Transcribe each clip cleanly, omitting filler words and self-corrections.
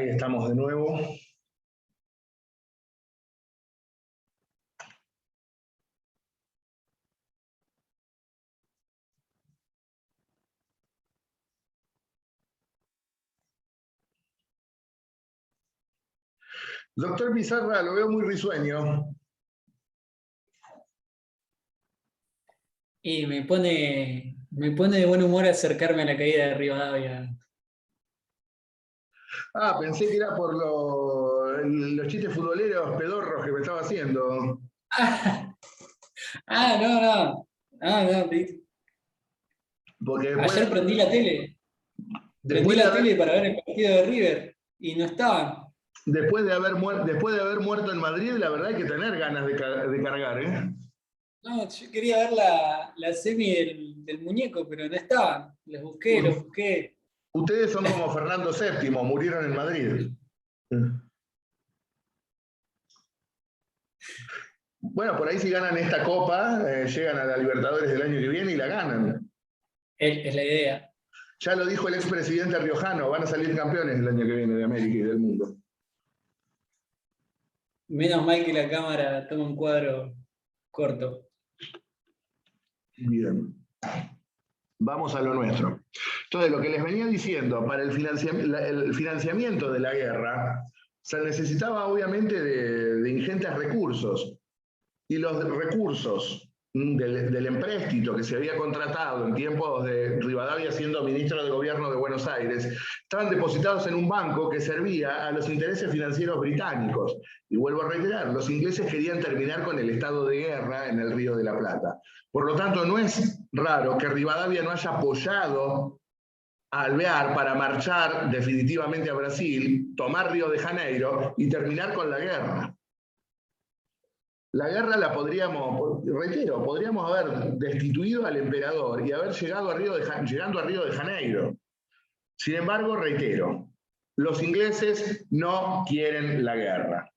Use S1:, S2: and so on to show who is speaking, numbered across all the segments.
S1: Ahí estamos de nuevo. Doctor Pizarra, lo veo muy risueño.
S2: Y me pone de buen humor acercarme a la caída de Rivadavia.
S1: Ah, pensé que era por los chistes futboleros pedorros que me estaba haciendo.
S2: No.
S1: Porque después,
S2: Ayer prendí la tele. Prendí la tele para ver el partido de River y no estaban.
S1: Después de haber muerto en Madrid, la verdad hay que tener ganas de cargar, ¿eh?
S2: No, yo quería ver la semi del muñeco, pero no estaban. Los busqué.
S1: Ustedes son como Fernando VII, murieron en Madrid. Bueno, por ahí si ganan esta copa, llegan a la Libertadores del año que viene y la ganan.
S2: Es la idea.
S1: Ya lo dijo el expresidente riojano, van a salir campeones el año que viene de América y del mundo.
S2: Menos mal que la cámara toma un cuadro corto.
S1: Bien. Vamos a lo nuestro. Entonces, lo que les venía diciendo, para el financiamiento de la guerra, se necesitaba obviamente de ingentes recursos. Y los recursos del empréstito que se había contratado en tiempos de Rivadavia siendo ministro de Gobierno de Buenos Aires, estaban depositados en un banco que servía a los intereses financieros británicos. Y vuelvo a reiterar, los ingleses querían terminar con el estado de guerra en el Río de la Plata. Por lo tanto, no es raro que Rivadavia no haya apoyado a Alvear para marchar definitivamente a Brasil, tomar Río de Janeiro y terminar con la guerra. La guerra la podríamos haber destituido al emperador y haber llegando a Río de Janeiro. Sin embargo, reitero, los ingleses no quieren la guerra.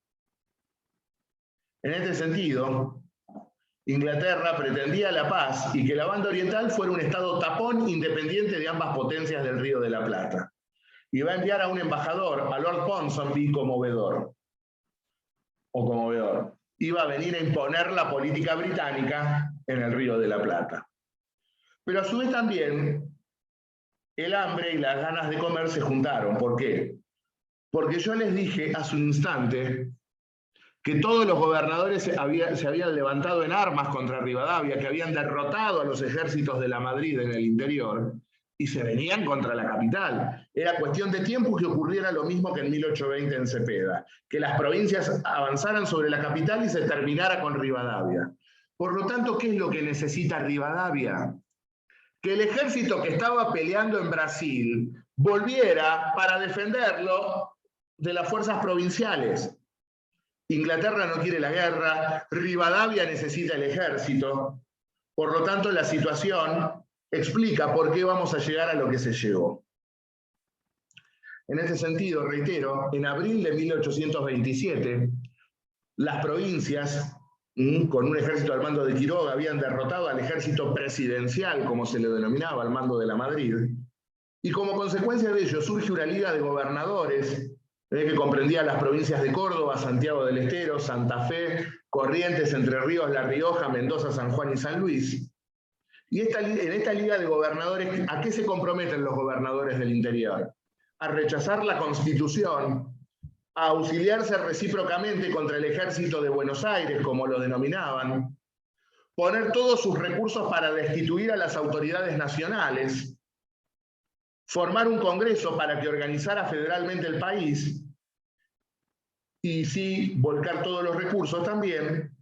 S1: En este sentido, Inglaterra pretendía la paz y que la banda oriental fuera un estado tapón independiente de ambas potencias del Río de la Plata. Y va a enviar a un embajador, a Lord Ponsonby, conmovedor. Iba a venir a imponer la política británica en el Río de la Plata. Pero a su vez también el hambre y las ganas de comer se juntaron. ¿Por qué? Porque yo les dije hace un instante que todos los gobernadores se habían levantado en armas contra Rivadavia, que habían derrotado a los ejércitos de la Madrid en el interior, y se venían contra la capital. Era cuestión de tiempo que ocurriera lo mismo que en 1820 en Cepeda, que las provincias avanzaran sobre la capital y se terminara con Rivadavia. Por lo tanto, ¿qué es lo que necesita Rivadavia? Que el ejército que estaba peleando en Brasil volviera para defenderlo de las fuerzas provinciales. Inglaterra no quiere la guerra, Rivadavia necesita el ejército, por lo tanto la situación explica por qué vamos a llegar a lo que se llegó. En este sentido, reitero, en abril de 1827, las provincias, con un ejército al mando de Quiroga, habían derrotado al ejército presidencial, como se le denominaba, al mando de la Madrid, y como consecuencia de ello surge una liga de gobernadores que comprendía las provincias de Córdoba, Santiago del Estero, Santa Fe, Corrientes, Entre Ríos, La Rioja, Mendoza, San Juan y San Luis. Y en esta liga de gobernadores, ¿a qué se comprometen los gobernadores del interior? A rechazar la Constitución, a auxiliarse recíprocamente contra el ejército de Buenos Aires, como lo denominaban, poner todos sus recursos para destituir a las autoridades nacionales, formar un congreso para que organizara federalmente el país y sí volcar todos los recursos también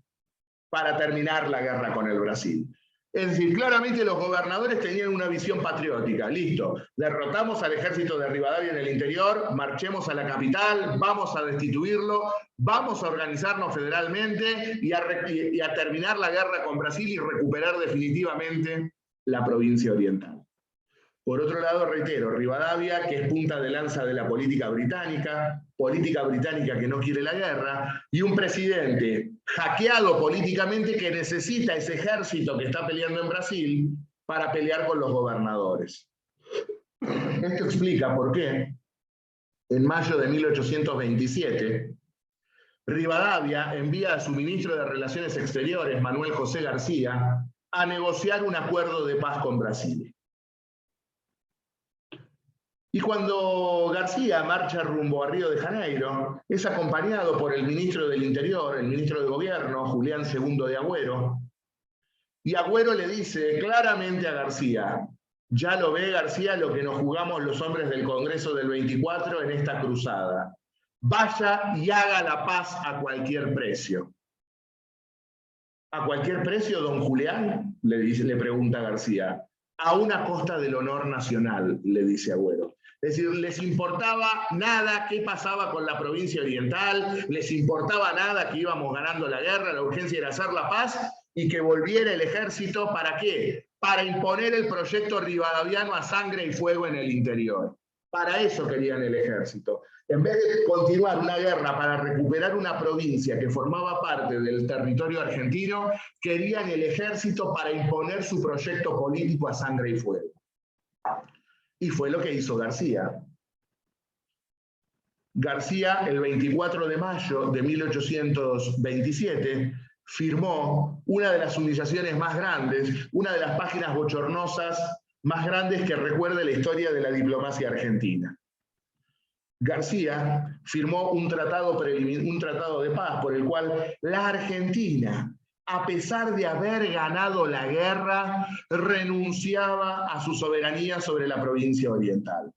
S1: para terminar la guerra con el Brasil. Es decir, claramente los gobernadores tenían una visión patriótica. Listo, derrotamos al ejército de Rivadavia en el interior, marchemos a la capital, vamos a destituirlo, vamos a organizarnos federalmente y a terminar la guerra con Brasil y recuperar definitivamente la provincia oriental. Por otro lado, reitero, Rivadavia, que es punta de lanza de la política británica que no quiere la guerra, y un presidente hackeado políticamente que necesita ese ejército que está peleando en Brasil para pelear con los gobernadores. Esto explica por qué en mayo de 1827, Rivadavia envía a su ministro de Relaciones Exteriores, Manuel José García, a negociar un acuerdo de paz con Brasil. Y cuando García marcha rumbo a Río de Janeiro, es acompañado por el ministro del Interior, el ministro de Gobierno, Julián II de Agüero, y Agüero le dice claramente a García: ya lo ve, García, lo que nos jugamos los hombres del Congreso del 24 en esta cruzada. Vaya y haga la paz a cualquier precio. ¿A cualquier precio, don Julián?, le pregunta García. A una costa del honor nacional, le dice Agüero. Es decir, les importaba nada qué pasaba con la provincia oriental, les importaba nada que íbamos ganando la guerra, la urgencia era hacer la paz y que volviera el ejército. ¿Para qué? Para imponer el proyecto rivadaviano a sangre y fuego en el interior. Para eso querían el ejército. En vez de continuar una guerra para recuperar una provincia que formaba parte del territorio argentino, querían el ejército para imponer su proyecto político a sangre y fuego. Y fue lo que hizo García. García, el 24 de mayo de 1827, firmó una de las humillaciones más grandes, una de las páginas bochornosas más grandes que recuerde la historia de la diplomacia argentina. García firmó un tratado de paz por el cual la Argentina, a pesar de haber ganado la guerra, renunciaba a su soberanía sobre la provincia oriental.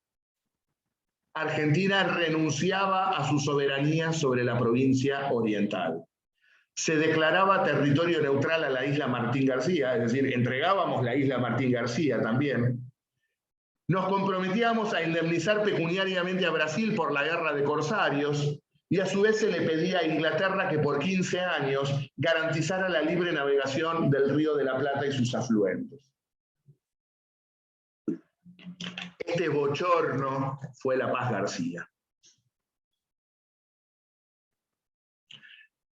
S1: Argentina renunciaba a su soberanía sobre la provincia oriental. Se declaraba territorio neutral a la isla Martín García, es decir, entregábamos la isla Martín García también. Nos comprometíamos a indemnizar pecuniariamente a Brasil por la guerra de corsarios, y a su vez se le pedía a Inglaterra que por 15 años garantizara la libre navegación del Río de la Plata y sus afluentes. Este bochorno fue la Paz García.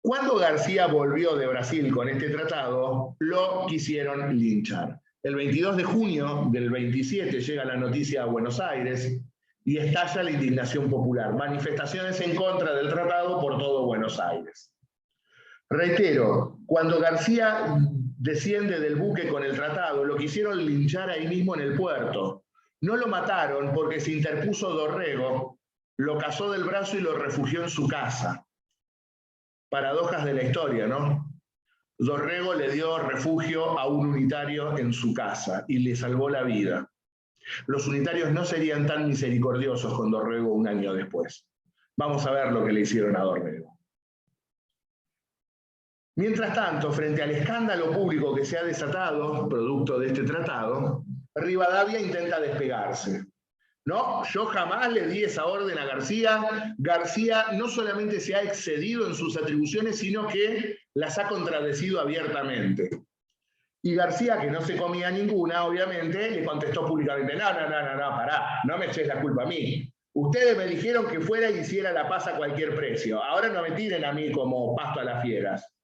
S1: Cuando García volvió de Brasil con este tratado, lo quisieron linchar. El 22 de junio del 27 llega la noticia a Buenos Aires y estalla la indignación popular. Manifestaciones en contra del tratado por todo Buenos Aires. Reitero, cuando García desciende del buque con el tratado, lo quisieron linchar ahí mismo en el puerto. No lo mataron porque se interpuso Dorrego, lo cazó del brazo y lo refugió en su casa. Paradojas de la historia, ¿no? Dorrego le dio refugio a un unitario en su casa y le salvó la vida. Los unitarios no serían tan misericordiosos con Dorrego un año después. Vamos a ver lo que le hicieron a Dorrego. Mientras tanto, frente al escándalo público que se ha desatado, producto de este tratado, Rivadavia intenta despegarse. No, yo jamás le di esa orden a García. García no solamente se ha excedido en sus atribuciones, sino que las ha contradecido abiertamente. Y García, que no se comía ninguna, obviamente, le contestó públicamente: no, pará, no me eches la culpa a mí. Ustedes me dijeron que fuera y hiciera la paz a cualquier precio. Ahora no me tiren a mí como pasto a las fieras.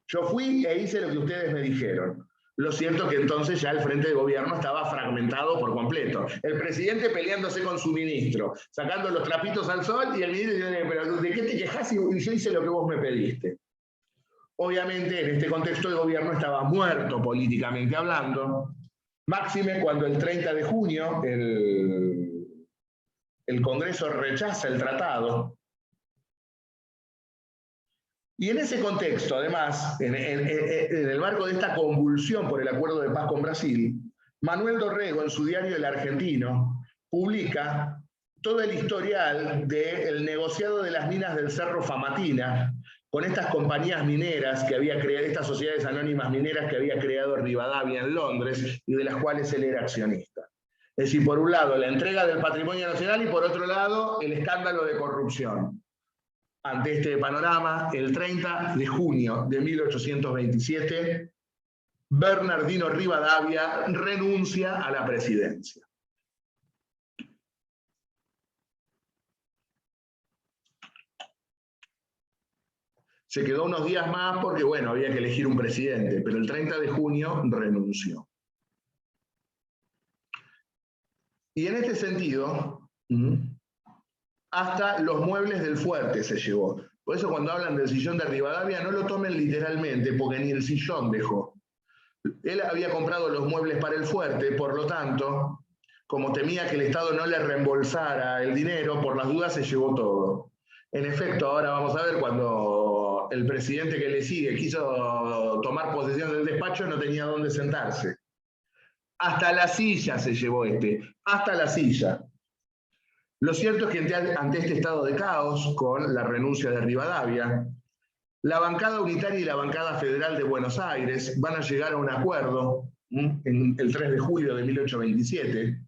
S1: Yo fui e hice lo que ustedes me dijeron. Lo cierto es que entonces ya el frente de gobierno estaba fragmentado por completo. El presidente peleándose con su ministro, sacando los trapitos al sol, y el ministro diciendo: pero ¿de qué te quejas si yo hice lo que vos me pediste? Obviamente en este contexto el gobierno estaba muerto políticamente hablando, máxime cuando el 30 de junio el Congreso rechaza el tratado. Y en ese contexto, además, en el marco de esta convulsión por el acuerdo de paz con Brasil, Manuel Dorrego, en su diario El Argentino, publica todo el historial del negociado de las minas del Cerro Famatina con estas compañías mineras que había creado, estas sociedades anónimas mineras que había creado Rivadavia en Londres y de las cuales él era accionista. Es decir, por un lado, la entrega del patrimonio nacional y por otro lado, el escándalo de corrupción. Ante este panorama, el 30 de junio de 1827, Bernardino Rivadavia renuncia a la presidencia. Se quedó unos días más porque, bueno, había que elegir un presidente, pero el 30 de junio renunció. Y en este sentido, hasta los muebles del fuerte se llevó. Por eso cuando hablan del sillón de Rivadavia no lo tomen literalmente, porque ni el sillón dejó. Él había comprado los muebles para el fuerte, por lo tanto, como temía que el Estado no le reembolsara el dinero, por las dudas se llevó todo. En efecto, ahora vamos a ver, cuando el presidente que le sigue quiso tomar posesión del despacho, no tenía dónde sentarse. Hasta la silla se llevó hasta la silla. Lo cierto es que ante este estado de caos, con la renuncia de Rivadavia, la bancada unitaria y la bancada federal de Buenos Aires van a llegar a un acuerdo en el 3 de julio de 1827.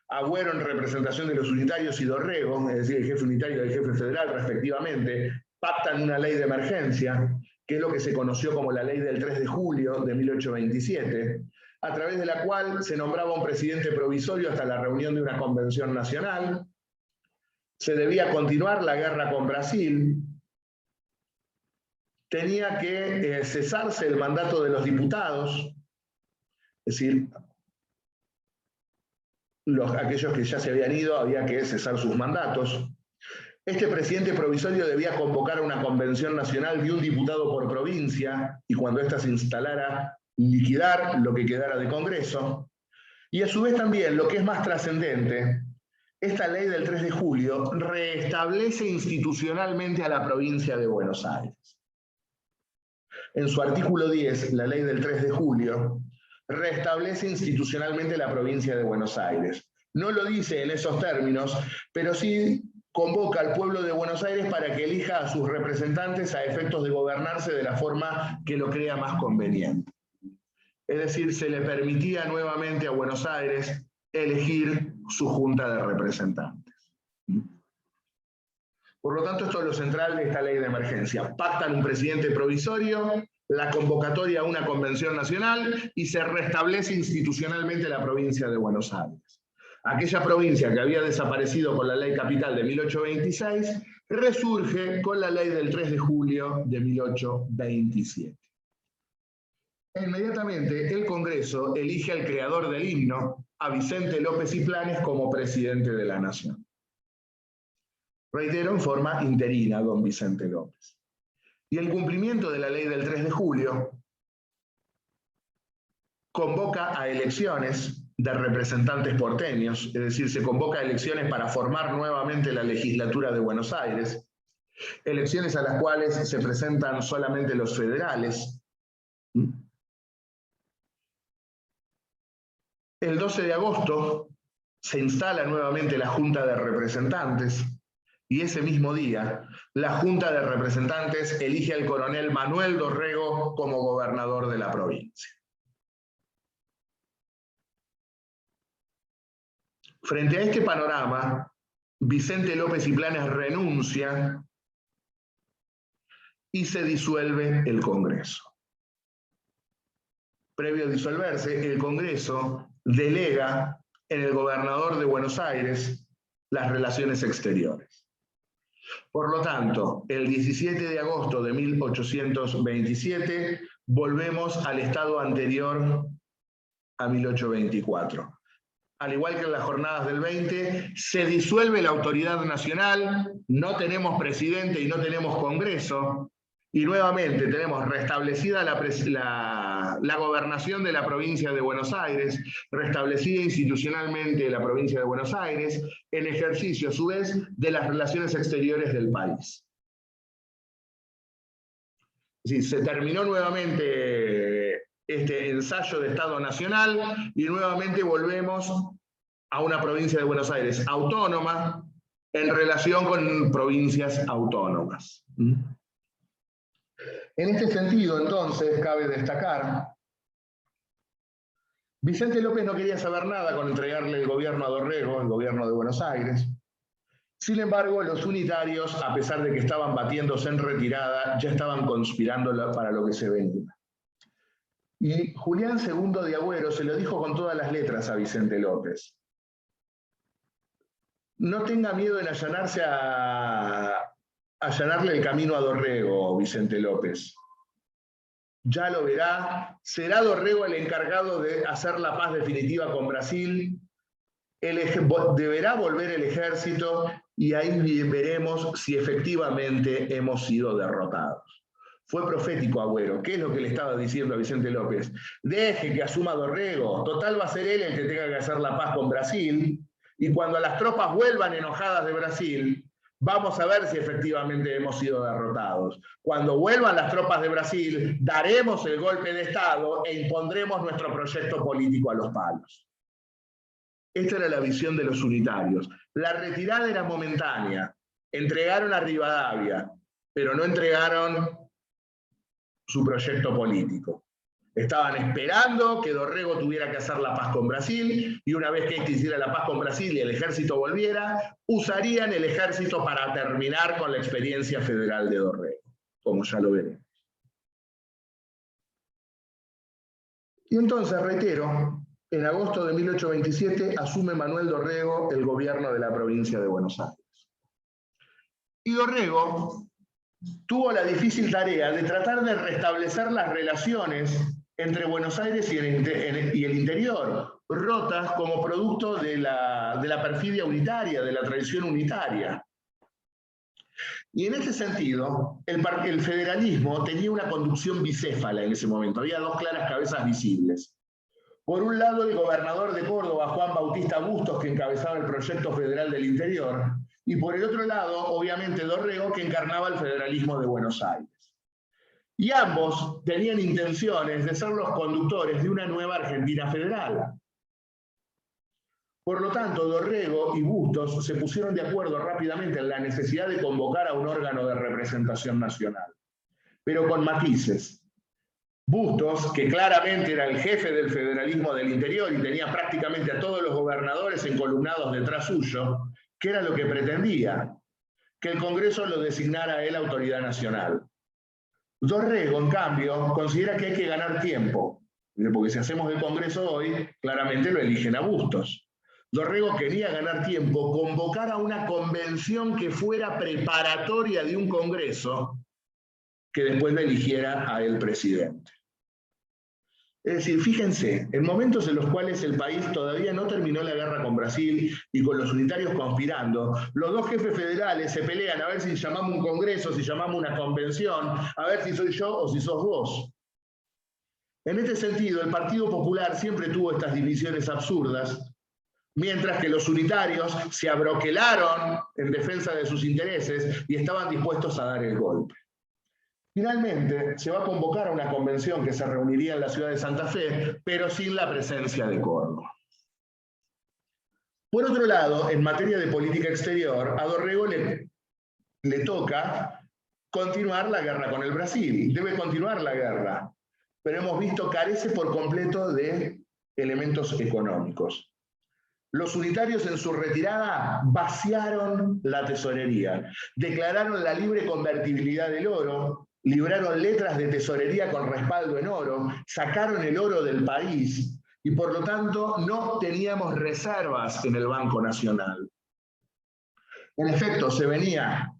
S1: Agüero en representación de los unitarios y Dorrego, es decir, el jefe unitario y el jefe federal respectivamente, pactan una ley de emergencia, que es lo que se conoció como la ley del 3 de julio de 1827, a través de la cual se nombraba un presidente provisorio hasta la reunión de una convención nacional. Se debía continuar la guerra con Brasil. Tenía que cesarse el mandato de los diputados, es decir, aquellos que ya se habían ido había que cesar sus mandatos. Este presidente provisorio debía convocar una convención nacional de un diputado por provincia y cuando ésta se instalara, liquidar lo que quedara de Congreso. Y a su vez también, lo que es más trascendente, esta ley del 3 de julio reestablece institucionalmente a la provincia de Buenos Aires. En su artículo 10, la ley del 3 de julio, restablece institucionalmente la provincia de Buenos Aires. No lo dice en esos términos, pero sí convoca al pueblo de Buenos Aires para que elija a sus representantes a efectos de gobernarse de la forma que lo crea más conveniente. Es decir, se le permitía nuevamente a Buenos Aires elegir su junta de representantes. Por lo tanto, esto es lo central de esta ley de emergencia. Pactan un presidente provisorio, la convocatoria a una convención nacional y se restablece institucionalmente la provincia de Buenos Aires. Aquella provincia que había desaparecido con la ley capital de 1826 resurge con la ley del 3 de julio de 1827. Inmediatamente el Congreso elige al creador del himno, a Vicente López y Planes, como presidente de la Nación. Reitero, en forma interina, don Vicente López. Y el cumplimiento de la ley del 3 de julio convoca a elecciones de representantes porteños, es decir, se convoca a elecciones para formar nuevamente la legislatura de Buenos Aires, elecciones a las cuales se presentan solamente los federales. El 12 de agosto se instala nuevamente la Junta de Representantes y ese mismo día la Junta de Representantes elige al coronel Manuel Dorrego como gobernador de la provincia. Frente a este panorama, Vicente López y Planes renuncia y se disuelve el Congreso. Previo a disolverse, el Congreso delega en el gobernador de Buenos Aires las relaciones exteriores. Por lo tanto, el 17 de agosto de 1827 volvemos al estado anterior a 1824. Al igual que en las jornadas del 20, se disuelve la autoridad nacional, no tenemos presidente y no tenemos Congreso, y nuevamente tenemos restablecida la gobernación de la provincia de Buenos Aires, restablecida institucionalmente la provincia de Buenos Aires, en ejercicio a su vez de las relaciones exteriores del país. Sí, se terminó nuevamente este ensayo de Estado Nacional y nuevamente volvemos a una provincia de Buenos Aires autónoma en relación con provincias autónomas. En este sentido, entonces, cabe destacar, Vicente López no quería saber nada con entregarle el gobierno a Dorrego, el gobierno de Buenos Aires. Sin embargo, los unitarios, a pesar de que estaban batiéndose en retirada, ya estaban conspirando para lo que se venía. Y Julián II de Agüero se lo dijo con todas las letras a Vicente López. No tenga miedo en allanarle el camino a Dorrego, Vicente López. Ya lo verá, será Dorrego el encargado de hacer la paz definitiva con Brasil, deberá volver el ejército y ahí veremos si efectivamente hemos sido derrotados. Fue profético Agüero. ¿Qué es lo que le estaba diciendo a Vicente López? Deje que asuma Dorrego. Total va a ser él el que tenga que hacer la paz con Brasil. Y cuando las tropas vuelvan enojadas de Brasil, vamos a ver si efectivamente hemos sido derrotados. Cuando vuelvan las tropas de Brasil, daremos el golpe de Estado e impondremos nuestro proyecto político a los palos. Esta era la visión de los unitarios. La retirada era momentánea. Entregaron a Rivadavia, pero no entregaron su proyecto político. Estaban esperando que Dorrego tuviera que hacer la paz con Brasil, y una vez que éste hiciera la paz con Brasil y el ejército volviera, usarían el ejército para terminar con la experiencia federal de Dorrego, como ya lo veremos. Y entonces, reitero, en agosto de 1827 asume Manuel Dorrego el gobierno de la provincia de Buenos Aires. Y Dorrego tuvo la difícil tarea de tratar de restablecer las relaciones entre Buenos Aires y el interior, rotas como producto de la perfidia unitaria, de la tradición unitaria. Y en ese sentido, el federalismo tenía una conducción bicéfala en ese momento. Había dos claras cabezas visibles. Por un lado, el gobernador de Córdoba, Juan Bautista Bustos, que encabezaba el proyecto federal del interior, y por el otro lado, obviamente, Dorrego, que encarnaba el federalismo de Buenos Aires. Y ambos tenían intenciones de ser los conductores de una nueva Argentina federal. Por lo tanto, Dorrego y Bustos se pusieron de acuerdo rápidamente en la necesidad de convocar a un órgano de representación nacional, pero con matices. Bustos, que claramente era el jefe del federalismo del interior y tenía prácticamente a todos los gobernadores encolumnados detrás suyo, ¿qué era lo que pretendía? Que el Congreso lo designara a él autoridad nacional. Dorrego, en cambio, considera que hay que ganar tiempo, porque si hacemos el Congreso hoy, claramente lo eligen a Bustos. Dorrego quería ganar tiempo, convocar a una convención que fuera preparatoria de un Congreso que después le eligiera a él presidente. Es decir, fíjense, en momentos en los cuales el país todavía no terminó la guerra con Brasil y con los unitarios conspirando, los dos jefes federales se pelean a ver si llamamos un congreso, si llamamos una convención, a ver si soy yo o si sos vos. En este sentido, el Partido Popular siempre tuvo estas divisiones absurdas, mientras que los unitarios se abroquelaron en defensa de sus intereses y estaban dispuestos a dar el golpe. Finalmente, se va a convocar a una convención que se reuniría en la ciudad de Santa Fe, pero sin la presencia de Córdoba. Por otro lado, en materia de política exterior, a Dorrego le toca continuar la guerra con el Brasil. Debe continuar la guerra, pero hemos visto carece por completo de elementos económicos. Los unitarios en su retirada vaciaron la tesorería, declararon la libre convertibilidad del oro, libraron letras de tesorería con respaldo en oro, sacaron el oro del país y por lo tanto no teníamos reservas en el Banco Nacional. En efecto, se venía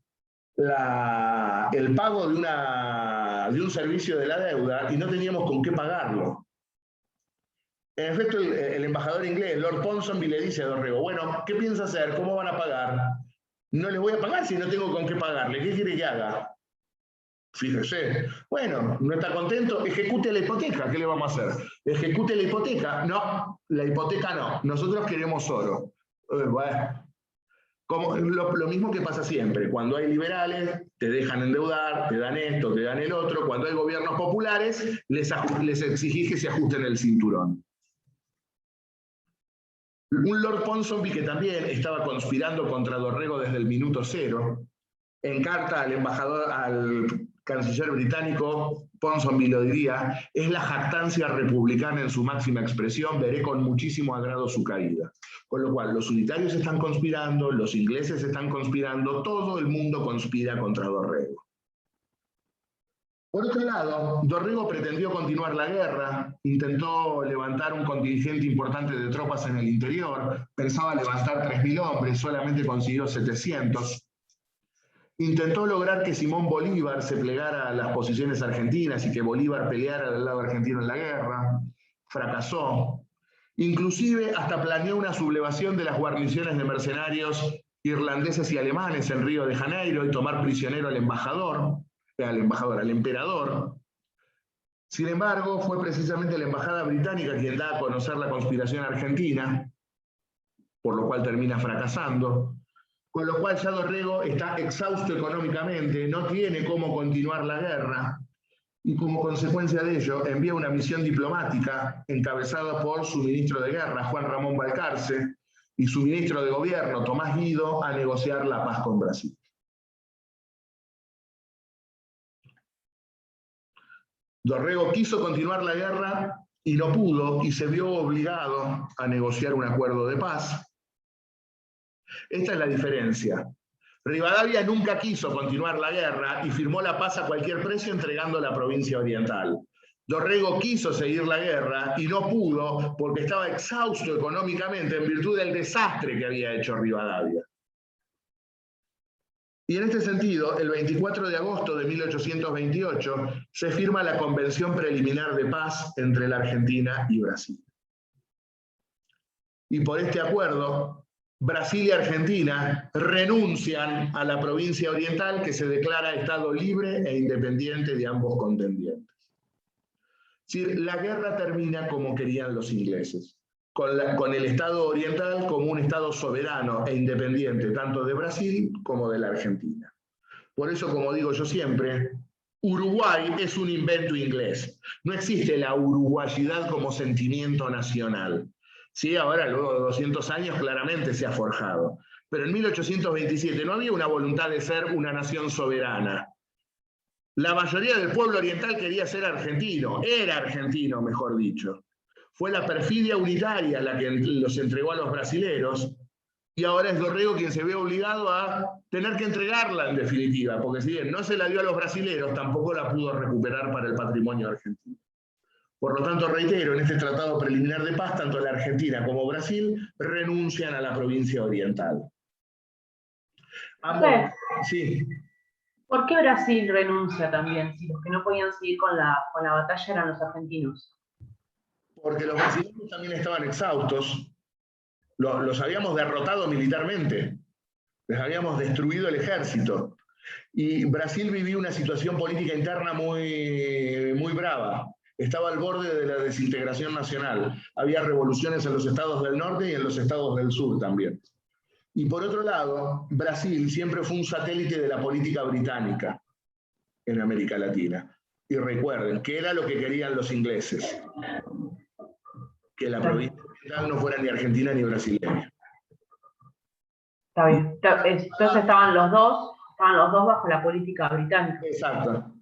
S1: el pago de un servicio de la deuda y no teníamos con qué pagarlo. En efecto, el embajador inglés, Lord Ponsonby, le dice a Dorrego, bueno, ¿qué piensa hacer? ¿Cómo van a pagar? No les voy a pagar si no tengo con qué pagarle. ¿Qué quiere que haga? Fíjese. Bueno, ¿no está contento? Ejecute la hipoteca. ¿Qué le vamos a hacer? ¿Ejecute la hipoteca? No, la hipoteca no. Nosotros queremos oro. Bueno, lo mismo que pasa siempre. Cuando hay liberales, te dejan endeudar, te dan esto, te dan el otro. Cuando hay gobiernos populares, les exigís que se ajusten el cinturón. Un Lord Ponsonby que también estaba conspirando contra Dorrego desde el minuto cero, encarta al canciller británico, Ponsonby lo diría, es la jactancia republicana en su máxima expresión, veré con muchísimo agrado su caída. Con lo cual, los unitarios están conspirando, los ingleses están conspirando, todo el mundo conspira contra Dorrego. Por otro lado, Dorrego pretendió continuar la guerra, intentó levantar un contingente importante de tropas en el interior, pensaba levantar 3.000 hombres, solamente consiguió 700. Intentó lograr que Simón Bolívar se plegara a las posiciones argentinas y que Bolívar peleara del lado argentino en la guerra, fracasó. Inclusive hasta planeó una sublevación de las guarniciones de mercenarios irlandeses y alemanes en Río de Janeiro y tomar prisionero al emperador. Sin embargo, fue precisamente la embajada británica quien da a conocer la conspiración argentina, por lo cual termina fracasando, con lo cual ya Dorrego está exhausto económicamente, no tiene cómo continuar la guerra, y como consecuencia de ello envía una misión diplomática encabezada por su ministro de Guerra, Juan Ramón Balcarce, y su ministro de Gobierno, Tomás Guido, a negociar la paz con Brasil. Dorrego quiso continuar la guerra y no pudo, y se vio obligado a negociar un acuerdo de paz. Esta es la diferencia. Rivadavia nunca quiso continuar la guerra y firmó la paz a cualquier precio entregando la provincia oriental. Dorrego quiso seguir la guerra y no pudo porque estaba exhausto económicamente en virtud del desastre que había hecho Rivadavia. Y en este sentido, el 24 de agosto de 1828 se firma la Convención Preliminar de Paz entre la Argentina y Brasil. Y por este acuerdo, Brasil y Argentina renuncian a la provincia oriental que se declara Estado libre e independiente de ambos contendientes. Es decir, la guerra termina como querían los ingleses, con el Estado oriental como un Estado soberano e independiente tanto de Brasil como de la Argentina. Por eso, como digo yo siempre, Uruguay es un invento inglés. No existe la uruguayidad como sentimiento nacional. Sí, ahora, luego de 200 años, claramente se ha forjado. Pero en 1827 no había una voluntad de ser una nación soberana. La mayoría del pueblo oriental quería ser argentino, era argentino, mejor dicho. Fue la perfidia unitaria la que los entregó a los brasileros, y ahora es Dorrego quien se ve obligado a tener que entregarla en definitiva, porque si bien no se la dio a los brasileros, tampoco la pudo recuperar para el patrimonio argentino. Por lo tanto, reitero, en este tratado preliminar de paz, tanto la Argentina como Brasil renuncian a la provincia oriental. Sí.
S3: ¿Por qué Brasil renuncia también? Si los que no podían seguir con la batalla eran los argentinos.
S1: Porque los brasileños también estaban exhaustos. Los habíamos derrotado militarmente. Les habíamos destruido el ejército. Y Brasil vivía una situación política interna muy brava. Estaba al borde de la desintegración nacional. Había revoluciones en los estados del norte y en los estados del sur también. Y por otro lado, Brasil siempre fue un satélite de la política británica en América Latina. Y recuerden, ¿qué era lo que querían los ingleses? Que la provincia oriental no fuera ni argentina ni brasileña.
S3: Está bien. Entonces estaban los dos bajo la política británica.
S1: Exacto.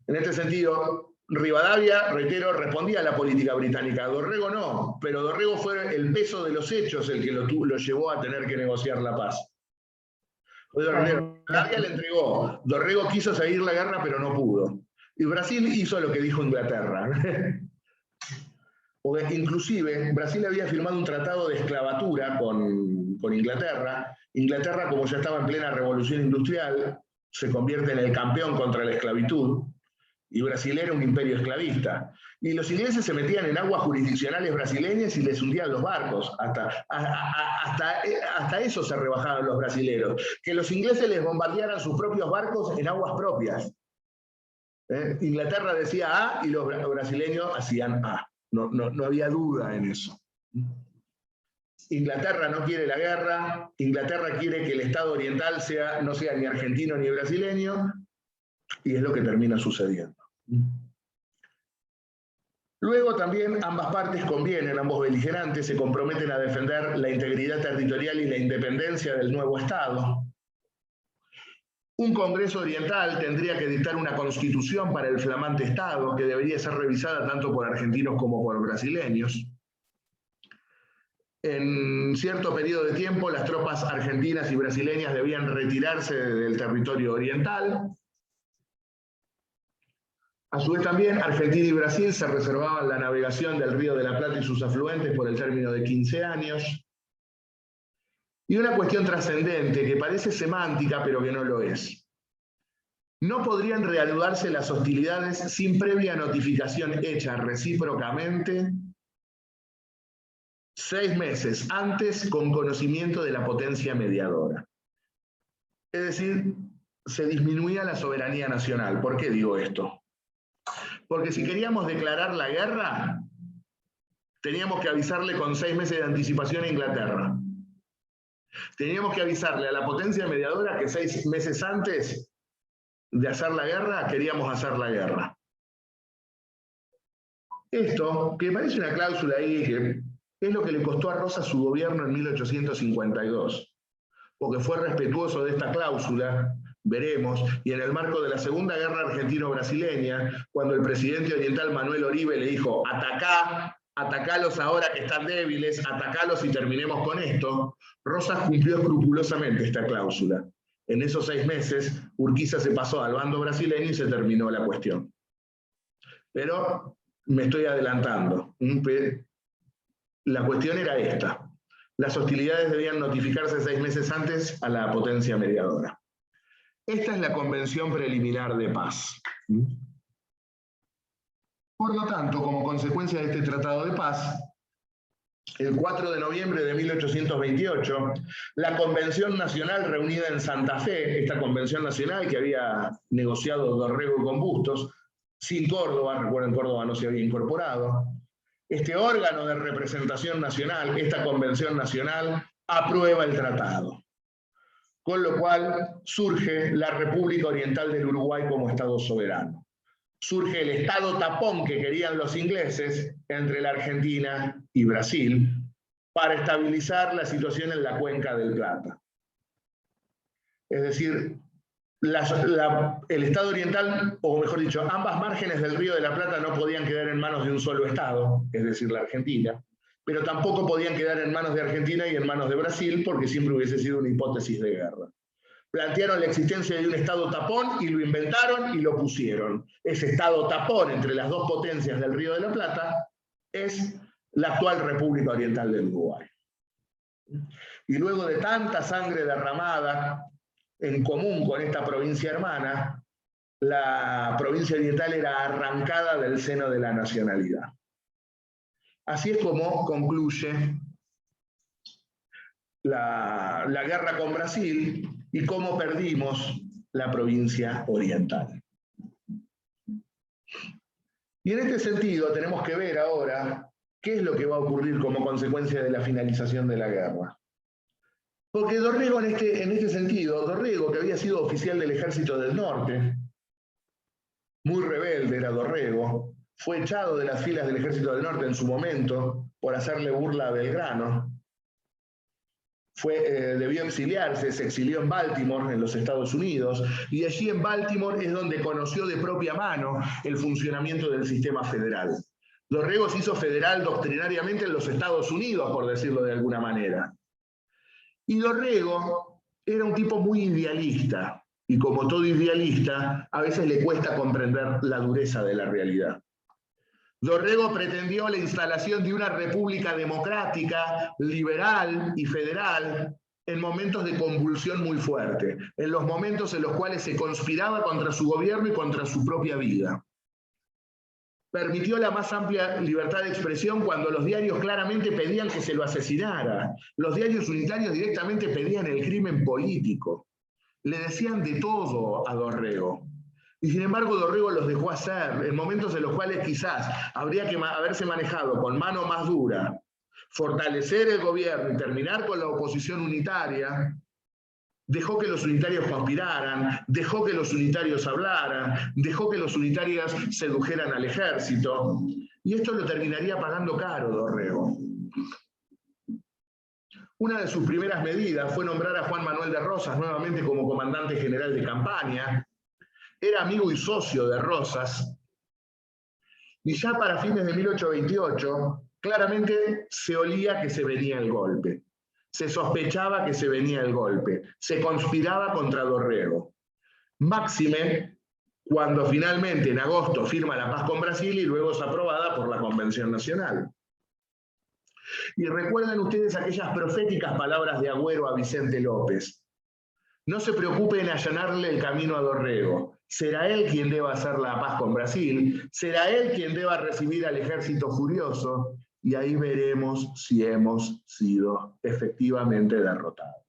S1: En este sentido, Rivadavia, reitero, respondía a la política británica. Dorrego no, pero Dorrego fue el peso de los hechos el que lo llevó a tener que negociar la paz. Rivadavia le entregó. Dorrego quiso seguir la guerra, pero no pudo. Y Brasil hizo lo que dijo Inglaterra. Porque inclusive Brasil había firmado un tratado de esclavatura con Inglaterra. Inglaterra, como ya estaba en plena revolución industrial, se convierte en el campeón contra la esclavitud, y Brasil era un imperio esclavista. Y los ingleses se metían en aguas jurisdiccionales brasileñas y les hundían los barcos. Hasta eso se rebajaban los brasileros. Que los ingleses les bombardearan sus propios barcos en aguas propias. Inglaterra decía A y los brasileños hacían A. No había duda en eso. Inglaterra no quiere la guerra, Inglaterra quiere que el Estado oriental no sea ni argentino ni brasileño, y es lo que termina sucediendo. Luego también ambas partes convienen, ambos beligerantes se comprometen a defender la integridad territorial y la independencia del nuevo Estado. Un Congreso Oriental tendría que dictar una constitución para el flamante Estado, que debería ser revisada tanto por argentinos como por brasileños. En cierto periodo de tiempo, las tropas argentinas y brasileñas debían retirarse del territorio oriental. A su vez también, Argentina y Brasil se reservaban la navegación del Río de la Plata y sus afluentes por el término de 15 años. Y una cuestión trascendente, que parece semántica, pero que no lo es. No podrían reanudarse las hostilidades sin previa notificación hecha recíprocamente 6 meses antes con conocimiento de la potencia mediadora. Es decir, se disminuía la soberanía nacional. ¿Por qué digo esto? Porque si queríamos declarar la guerra, teníamos que avisarle con 6 meses de anticipación a Inglaterra. Teníamos que avisarle a la potencia mediadora que 6 meses antes de hacer la guerra, queríamos hacer la guerra. Esto, que parece una cláusula ahí, que es lo que le costó a Rosas su gobierno en 1852, porque fue respetuoso de esta cláusula, veremos, y en el marco de la Segunda Guerra Argentino-Brasileña, cuando el presidente oriental Manuel Oribe le dijo, atacalos ahora que están débiles, atacalos y terminemos con esto, Rosas cumplió escrupulosamente esta cláusula. En esos 6 meses, Urquiza se pasó al bando brasileño y se terminó la cuestión. Pero me estoy adelantando. La cuestión era esta. Las hostilidades debían notificarse 6 meses antes a la potencia mediadora. Esta es la Convención Preliminar de Paz. Por lo tanto, como consecuencia de este Tratado de Paz, el 4 de noviembre de 1828, la Convención Nacional reunida en Santa Fe, esta Convención Nacional que había negociado Dorrego con Bustos, sin Córdoba, recuerden, Córdoba no se había incorporado, este órgano de representación nacional, esta Convención Nacional, aprueba el tratado. Con lo cual surge la República Oriental del Uruguay como Estado soberano. Surge el Estado tapón que querían los ingleses entre la Argentina y Brasil para estabilizar la situación en la cuenca del Plata. Es decir, el Estado oriental, o mejor dicho, ambas márgenes del Río de la Plata no podían quedar en manos de un solo Estado, es decir, la Argentina, pero tampoco podían quedar en manos de Argentina y en manos de Brasil, porque siempre hubiese sido una hipótesis de guerra. Plantearon la existencia de un Estado tapón y lo inventaron y lo pusieron. Ese Estado tapón entre las dos potencias del Río de la Plata es la actual República Oriental del Uruguay. Y luego de tanta sangre derramada en común con esta provincia hermana, la provincia oriental era arrancada del seno de la nacionalidad. Así es como concluye la guerra con Brasil y cómo perdimos la provincia oriental. Y en este sentido tenemos que ver ahora qué es lo que va a ocurrir como consecuencia de la finalización de la guerra. Porque Dorrego, en este sentido, Dorrego, que había sido oficial del Ejército del Norte, muy rebelde era Dorrego, fue echado de las filas del Ejército del Norte en su momento por hacerle burla a Belgrano, debió exiliarse, se exilió en Baltimore, en los Estados Unidos, y allí en Baltimore es donde conoció de propia mano el funcionamiento del sistema federal. Dorrego se hizo federal doctrinariamente en los Estados Unidos, por decirlo de alguna manera. Y Dorrego era un tipo muy idealista, y como todo idealista, a veces le cuesta comprender la dureza de la realidad. Dorrego pretendió la instalación de una república democrática, liberal y federal en momentos de convulsión muy fuerte, en los momentos en los cuales se conspiraba contra su gobierno y contra su propia vida. Permitió la más amplia libertad de expresión cuando los diarios claramente pedían que se lo asesinara. Los diarios unitarios directamente pedían el crimen político. Le decían de todo a Dorrego. Y sin embargo Dorrego los dejó hacer en momentos en los cuales quizás habría que haberse manejado con mano más dura, fortalecer el gobierno y terminar con la oposición unitaria. Dejó que los unitarios conspiraran, dejó que los unitarios hablaran, dejó que los unitarios sedujeran al ejército. Y esto lo terminaría pagando caro Dorrego. Una de sus primeras medidas fue nombrar a Juan Manuel de Rosas nuevamente como comandante general de campaña. Era amigo y socio de Rosas. Y ya para fines de 1828, claramente se olía que se venía el golpe. Se sospechaba que se venía el golpe. Se conspiraba contra Dorrego. Máxime cuando finalmente en agosto firma la paz con Brasil y luego es aprobada por la Convención Nacional. Y recuerden ustedes aquellas proféticas palabras de Agüero a Vicente López. No se preocupe en allanarle el camino a Dorrego. Será él quien deba hacer la paz con Brasil, será él quien deba recibir al ejército furioso, y ahí veremos si hemos sido efectivamente derrotados.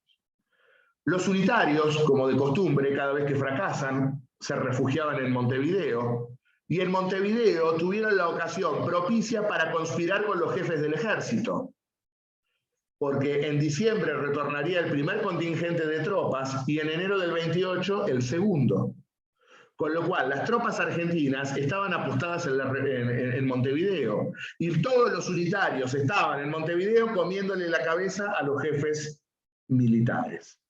S1: Los unitarios, como de costumbre, cada vez que fracasan, se refugiaban en Montevideo, y en Montevideo tuvieron la ocasión propicia para conspirar con los jefes del ejército, porque en diciembre retornaría el primer contingente de tropas y en enero del 28 el segundo. Con lo cual, las tropas argentinas estaban apostadas en Montevideo, y todos los unitarios estaban en Montevideo comiéndole la cabeza a los jefes militares.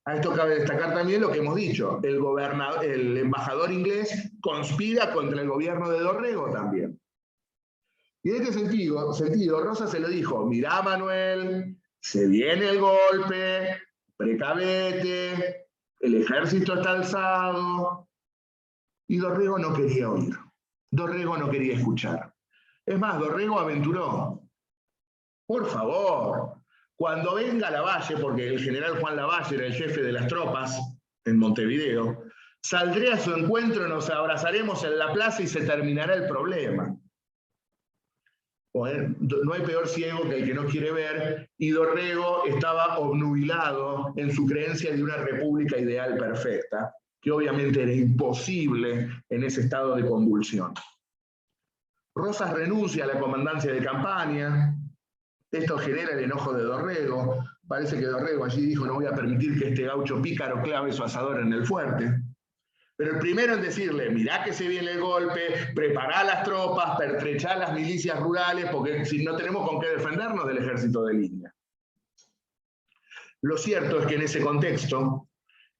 S1: A esto cabe destacar también lo que hemos dicho, el embajador inglés conspira contra el gobierno de Dorrego también. Y en este sentido, Rosas se lo dijo: mirá, Manuel, se viene el golpe, precavete, el ejército está alzado. Y Dorrego no quería oír, Dorrego no quería escuchar. Es más, Dorrego aventuró: por favor, cuando venga Lavalle, porque el general Juan Lavalle era el jefe de las tropas en Montevideo, saldré a su encuentro, nos abrazaremos en la plaza y se terminará el problema. Bueno, no hay peor ciego que el que no quiere ver, y Dorrego estaba obnubilado en su creencia de una república ideal perfecta, que obviamente era imposible en ese estado de convulsión. Rosas renuncia a la comandancia de campaña. Esto genera el enojo de Dorrego. Parece que Dorrego allí dijo: no voy a permitir que este gaucho pícaro clave su asador en el fuerte. Pero el primero en decirle: mirá que se viene el golpe, prepará las tropas, pertrechá las milicias rurales, porque si no tenemos con qué defendernos del ejército de línea. Lo cierto es que en ese contexto,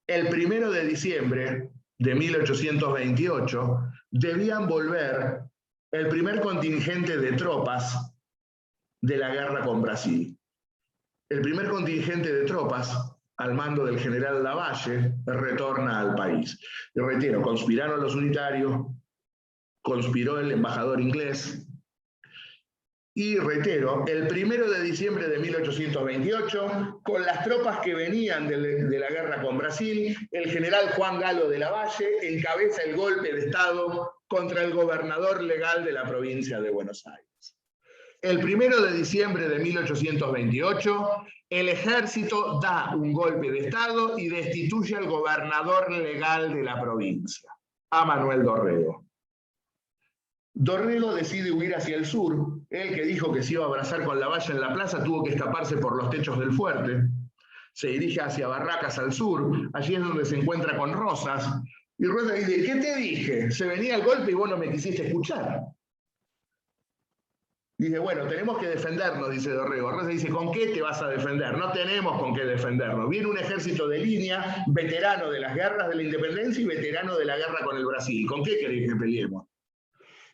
S1: el 1 de diciembre de 1828, debían volver el primer contingente de tropas de la guerra con Brasil. El primer contingente de tropas, al mando del general Lavalle, retorna al país. Y reitero, conspiraron los unitarios, conspiró el embajador inglés, y reitero, el 1 de diciembre de 1828, con las tropas que venían de la guerra con Brasil, el general Juan Galo de Lavalle encabeza el golpe de Estado contra el gobernador legal de la provincia de Buenos Aires. El 1 de diciembre de 1828, el ejército da un golpe de Estado y destituye al gobernador legal de la provincia, a Manuel Dorrego. Dorrego decide huir hacia el sur. Él, que dijo que se iba a abrazar con Lavalle en la plaza, tuvo que escaparse por los techos del fuerte. Se dirige hacia Barracas al sur. Allí es donde se encuentra con Rosas. Y Rosas dice: ¿qué te dije? Se venía el golpe y vos no me quisiste escuchar. Dice: bueno, tenemos que defendernos, dice Dorrego. Rosas dice: ¿con qué te vas a defender? No tenemos con qué defendernos. Viene un ejército de línea, veterano de las guerras de la independencia y veterano de la guerra con el Brasil. ¿Con qué queréis que peleemos?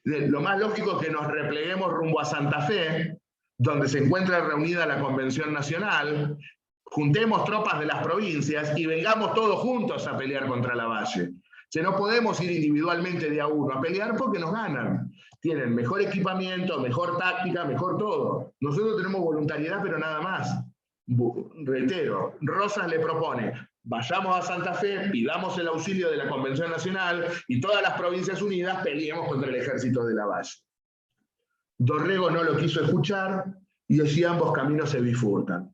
S1: Lo más lógico es que nos repleguemos rumbo a Santa Fe, donde se encuentra reunida la Convención Nacional, juntemos tropas de las provincias y vengamos todos juntos a pelear contra Lavalle. Si no podemos ir individualmente de a uno a pelear porque nos ganan. Tienen mejor equipamiento, mejor táctica, mejor todo. Nosotros tenemos voluntariedad, pero nada más. Reitero, Rosas le propone: vayamos a Santa Fe, pidamos el auxilio de la Convención Nacional y todas las provincias unidas peleemos contra el ejército de Lavalle. Dorrego no lo quiso escuchar y así ambos caminos se bifurcan.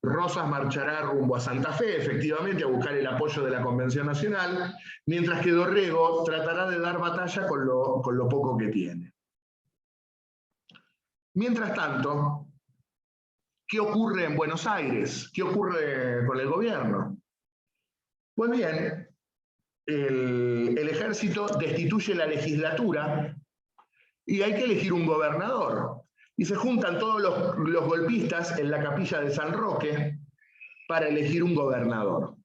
S1: Rosas marchará rumbo a Santa Fe, efectivamente, a buscar el apoyo de la Convención Nacional, mientras que Dorrego tratará de dar batalla con lo poco que tiene. Mientras tanto, ¿qué ocurre en Buenos Aires? ¿Qué ocurre con el gobierno? Pues bien, el ejército destituye la legislatura y hay que elegir un gobernador. Y se juntan todos los golpistas en la capilla de San Roque para elegir un gobernador.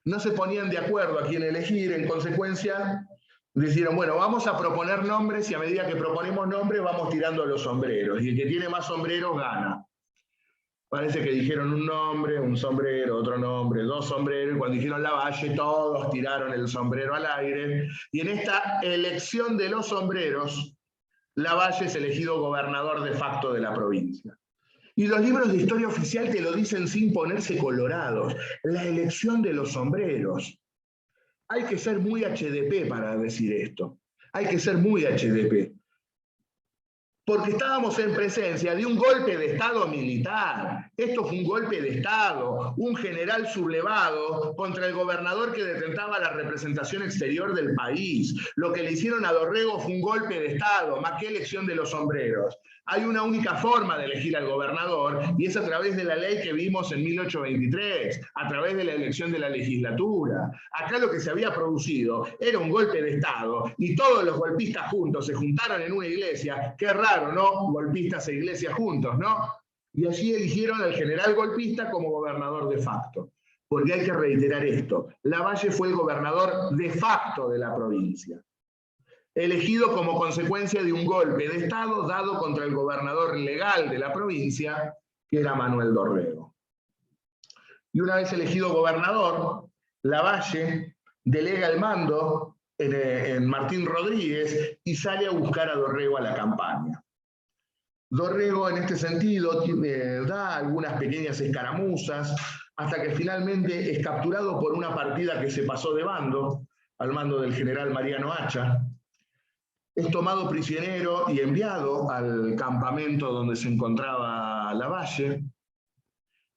S1: No se ponían de acuerdo a quién elegir, en consecuencia dijeron: bueno, vamos a proponer nombres y a medida que proponemos nombres vamos tirando los sombreros. Y el que tiene más sombreros gana. Parece que dijeron un nombre, un sombrero, otro nombre, dos sombreros, y cuando dijeron Lavalle, todos tiraron el sombrero al aire. Y en esta elección de los sombreros, Lavalle es elegido gobernador de facto de la provincia. Y los libros de historia oficial te lo dicen sin ponerse colorados: la elección de los sombreros. Hay que ser muy HDP para decir esto. Hay que ser muy HDP. porque estábamos en presencia de un golpe de Estado militar. Esto fue un golpe de Estado, un general sublevado contra el gobernador que detentaba la representación exterior del país. Lo que le hicieron a Dorrego fue un golpe de Estado, más que elección de los sombreros. Hay una única forma de elegir al gobernador, y es a través de la ley que vimos en 1823, a través de la elección de la legislatura. Acá lo que se había producido era un golpe de Estado, y todos los golpistas juntos se juntaron en una iglesia. Qué raro, ¿no? Golpistas e iglesias juntos, ¿no? Y allí eligieron al general golpista como gobernador de facto. Porque hay que reiterar esto: Lavalle fue el gobernador de facto de la provincia, elegido como consecuencia de un golpe de Estado dado contra el gobernador legal de la provincia, que era Manuel Dorrego. Y una vez elegido gobernador, Lavalle delega el mando en Martín Rodríguez y sale a buscar a Dorrego a la campaña. Dorrego, en este sentido, da algunas pequeñas escaramuzas, hasta que finalmente es capturado por una partida que se pasó de bando, al mando del general Mariano Hacha. Es tomado prisionero y enviado al campamento donde se encontraba Lavalle.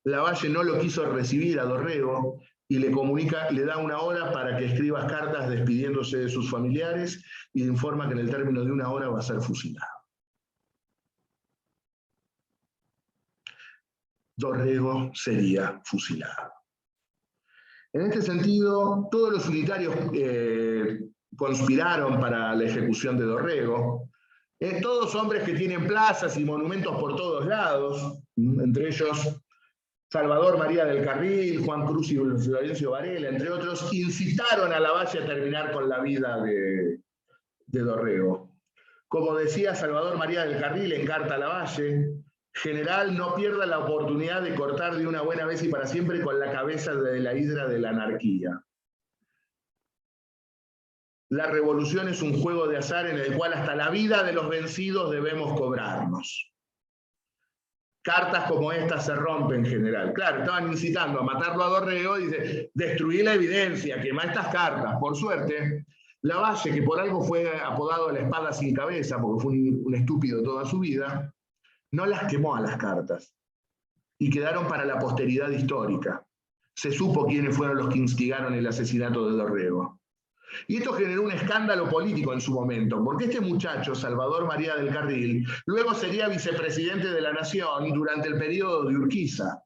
S1: Lavalle no lo quiso recibir a Dorrego y le da una hora para que escriba cartas despidiéndose de sus familiares, y le informa que en el término de una hora va a ser fusilado. Dorrego sería fusilado. En este sentido, todos los unitarios conspiraron para la ejecución de Dorrego. Todos hombres que tienen plazas y monumentos por todos lados, entre ellos Salvador María del Carril, Juan Cruz y Florencio Varela, entre otros, incitaron a Lavalle a terminar con la vida de Dorrego. Como decía Salvador María del Carril en carta a Lavalle: general, no pierda la oportunidad de cortar de una buena vez y para siempre con la cabeza de la hidra de la anarquía. La revolución es un juego de azar en el cual hasta la vida de los vencidos debemos cobrarnos. Cartas como estas se rompen, general. Claro, estaban incitando a matarlo a Dorrego, y dice: destruí la evidencia, quemá estas cartas. Por suerte, Lavalle, que por algo fue apodado la espada sin cabeza, porque fue un estúpido toda su vida, no las quemó a las cartas, y quedaron para la posteridad histórica. Se supo quiénes fueron los que instigaron el asesinato de Dorrego. Y esto generó un escándalo político en su momento, porque este muchacho, Salvador María del Carril, luego sería vicepresidente de la Nación durante el periodo de Urquiza.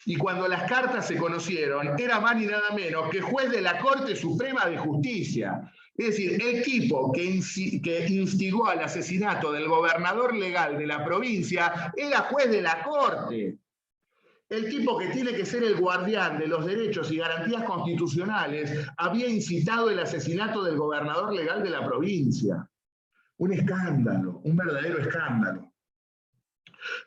S1: Y cuando las cartas se conocieron, era más ni nada menos que juez de la Corte Suprema de Justicia. Es decir, el tipo que instigó al asesinato del gobernador legal de la provincia era juez de la Corte. El tipo que tiene que ser el guardián de los derechos y garantías constitucionales había incitado el asesinato del gobernador legal de la provincia. Un escándalo, un verdadero escándalo.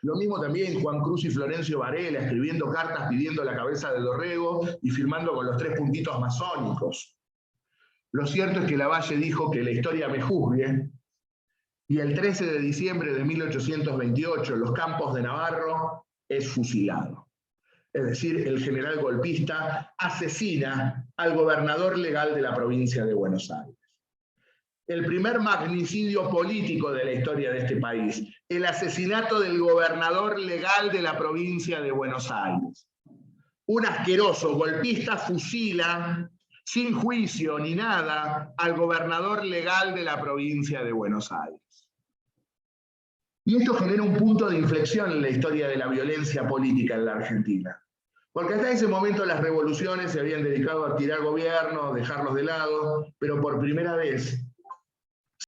S1: Lo mismo también Juan Cruz y Florencio Varela, escribiendo cartas pidiendo la cabeza de Dorrego y firmando con los 3 puntitos masónicos. Lo cierto es que Lavalle dijo que la historia me juzgue, y el 13 de diciembre de 1828, en los Campos de Navarro, es fusilado. Es decir, el general golpista asesina al gobernador legal de la provincia de Buenos Aires. El primer magnicidio político de la historia de este país, el asesinato del gobernador legal de la provincia de Buenos Aires. Un asqueroso golpista fusila, sin juicio ni nada, al gobernador legal de la provincia de Buenos Aires. Y esto genera un punto de inflexión en la historia de la violencia política en la Argentina. Porque hasta ese momento las revoluciones se habían dedicado a tirar gobiernos, dejarlos de lado, pero por primera vez